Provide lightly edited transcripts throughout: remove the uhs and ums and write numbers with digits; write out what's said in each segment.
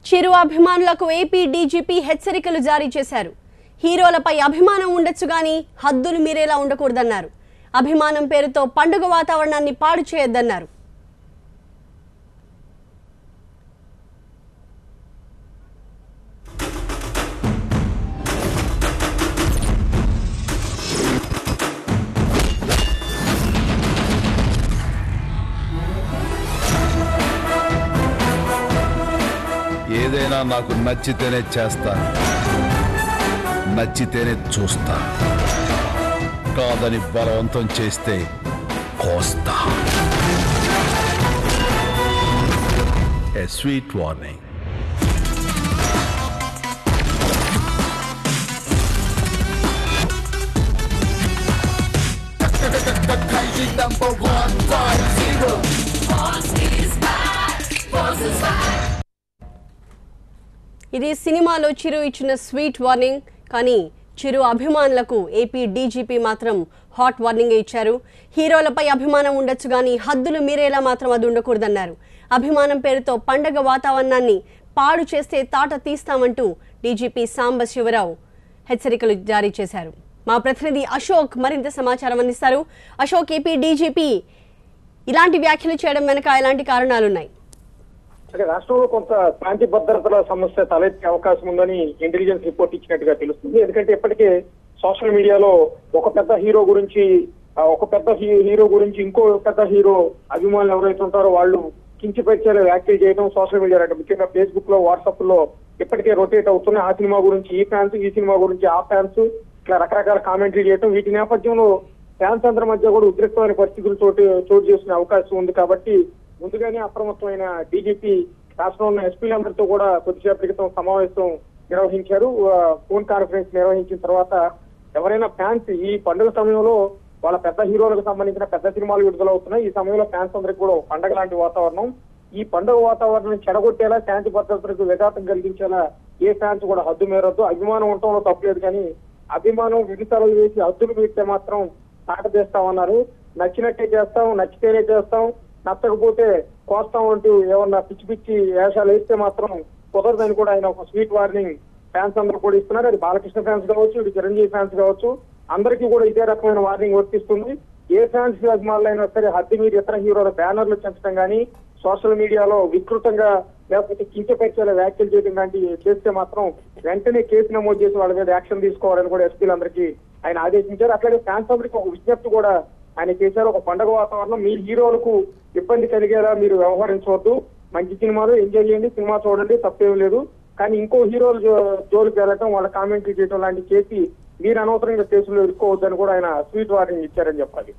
చిరు అభిమానులకు AP DGP హెచ్చరికలు జారీ చేశారు. హీరోలపై అభిమానం ఉండొచ్చు గానీ హద్దులు మీరేలా ఉండకూడదన్నారు. అభిమానం పేరుతో పండుగ వాతావరణాన్ని పాడు చేయొద్దన్నారు. ఏదైనా నాకు నచ్చితేనే చేస్తా, నచ్చితేనే చూస్తా, కాదని బలవంతం చేస్తే కోస్తా. A sweet warning. Number 150. Boss is back. Boss is back. ఇది సినిమాలో చిరు ఇచ్చిన స్వీట్ వార్నింగ్. కానీ చిరు అభిమానులకు ఏపీ డీజీపీ మాత్రం హాట్ వార్నింగ్ ఇచ్చారు. హీరోలపై అభిమానం ఉండొచ్చు కానీ హద్దులు మీరేలా మాత్రం అది ఉండకూడదన్నారు. అభిమానం పేరుతో పండగ వాతావరణాన్ని పాడు చేస్తే తాట తీస్తామంటూ డీజీపీ సాంబశివరావు హెచ్చరికలు జారీ చేశారు. మా ప్రతినిధి అశోక్ మరింత సమాచారం అందిస్తారు. అశోక్, ఏపీ డీజీపీ ఇలాంటి వ్యాఖ్యలు చేయడం వెనక ఎలాంటి కారణాలున్నాయి? రాష్ట్రంలో కొంత శాంతి భద్రతల సమస్య తలెత్తే అవకాశం ఉందని ఇంటెలిజెన్స్ రిపోర్ట్ ఇచ్చినట్టుగా తెలుస్తుంది. ఎందుకంటే ఇప్పటికే సోషల్ మీడియాలో ఒక పెద్ద హీరో గురించి ఇంకో పెద్ద హీరో అభిమానులు ఎవరైతే ఉంటారో వాళ్ళు కించిపరిచే వ్యాఖ్యలు చేయడం సోషల్ మీడియా అంటే ముఖ్యంగా ఫేస్బుక్ లో, వాట్సాప్ లో ఇప్పటికే రొటేట్ అవుతున్నాయి. ఆ సినిమా గురించి ఈ ఫ్యాన్స్, ఈ సినిమా గురించి ఆ ఫ్యాన్స్, ఇట్లా రకరకాల కామెంటరీ చేయడం. వీటి నేపథ్యంలో ఫ్యాన్స్ అందరి మధ్య కూడా ఉద్రిక్తమైన పరిస్థితులు చోటు చేసుకునే అవకాశం ఉంది. కాబట్టి ముందుగానే అప్రమత్తమైన డీజీపీ రాష్ట్రంలో ఉన్న ఎస్పీలందరితో కూడా కొద్దిసేపటి క్రితం సమావేశం నిర్వహించారు. ఫోన్ కాన్ఫరెన్స్ నిర్వహించిన తర్వాత ఎవరైనా ఫ్యాన్స్ ఈ పండుగ సమయంలో వాళ్ళ పెద్ద హీరోలకు సంబంధించిన పెద్ద సినిమాలు విడుదలవుతున్నాయి. ఈ సమయంలో ఫ్యాన్స్ అందరికీ కూడా పండుగ లాంటి వాతావరణం, ఈ పండుగ వాతావరణం చెడగొట్టేలా, శాంతి భద్రతలకు విఘాతం కలిగించేలా ఏ ఫ్యాన్స్ కూడా హద్దు మేరొద్దు. అభిమానం ఉండటంలో తప్పలేదు కానీ అభిమానం విడితలలు వేసి హద్దులు మీరితే మాత్రం తాట తీస్తామన్నారు. నచ్చినట్టే చేస్తాం, నచ్చితేనే చేస్తాం, నచ్చకపోతే కోస్తాం అంటూ ఏమన్నా పిచ్చి పిచ్చి వేషాలు వేస్తే మాత్రం కుదరదని కూడా ఆయన ఒక స్వీట్ వార్నింగ్ ఫ్యాన్స్ అందరూ కూడా ఇస్తున్నారు. అది బాలకృష్ణ ఫ్యాన్స్ కావచ్చు, ఇటు చిరంజీవి ఫ్యాన్స్ కావచ్చు, అందరికీ కూడా ఇదే రకమైన వార్నింగ్ వర్తిస్తుంది. ఏ ఫ్యాన్స్ అభిమానులైనా సరే హద్దు మీరు ఇతర హీరోల బ్యానర్లు పెంచడం కానీ, సోషల్ మీడియాలో వికృతంగా లేకపోతే కించపరిచేలా వ్యాఖ్యలు చేయడం లాంటివి చేస్తే మాత్రం వెంటనే కేసు నమోదు చేసి వాళ్ళ మీద యాక్షన్ తీసుకోవాలని కూడా ఎస్పీలందరికీ ఆయన ఆదేశించారు. అట్లాగే ఫ్యాన్స్ అందరికీ ఒక విజ్ఞప్తి కూడా ఆయన చేశారు. ఒక పండుగ వాతావరణం, మీ హీరోలకు ఇబ్బంది కలిగేలా మీరు వ్యవహరించవద్దు. మంచి సినిమాలు ఎంజాయ్ చేయండి, సినిమా చూడండి, తప్పేం లేదు. కానీ ఇంకో హీరోలు జోలికి వెళ్ళటం, వాళ్ళ కామెంటరీ చేయడం లాంటివి చేసి మీరు అనవసరంగా కేసులు ఎదుర్కోవద్దని కూడా ఆయన స్వీట్ వార్నింగ్ ఇచ్చారని చెప్పాలి.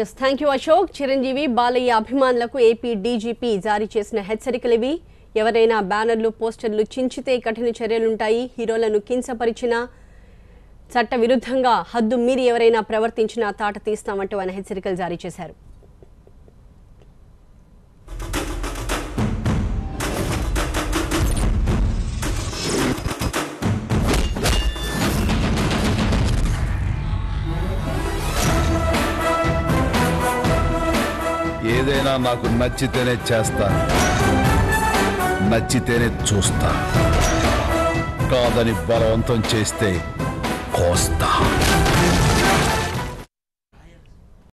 Yes, thank you Ashok. Chiranjeevi, Balayya అభిమానులకు ఏపీ డీజీపీ జారీ చేసిన హెచ్చరికలు ఇవి. ఎవరైనా బ్యానర్లు, పోస్టర్లు చించితే కఠిన చర్యలుంటాయి. హీరోలను కించపరిచినా, చట్ట విరుద్ధంగా హద్దు మీరి ఎవరైనా ప్రవర్తించినా తాట తీస్తామంటూ ఆయన హెచ్చరికలు జారీ చేశారు. ఏదైనా నాకు నచ్చితేనే చేస్తా, నచ్చితేనే చూస్తా, కాదని బలవంతం చేస్తే కోస్తా.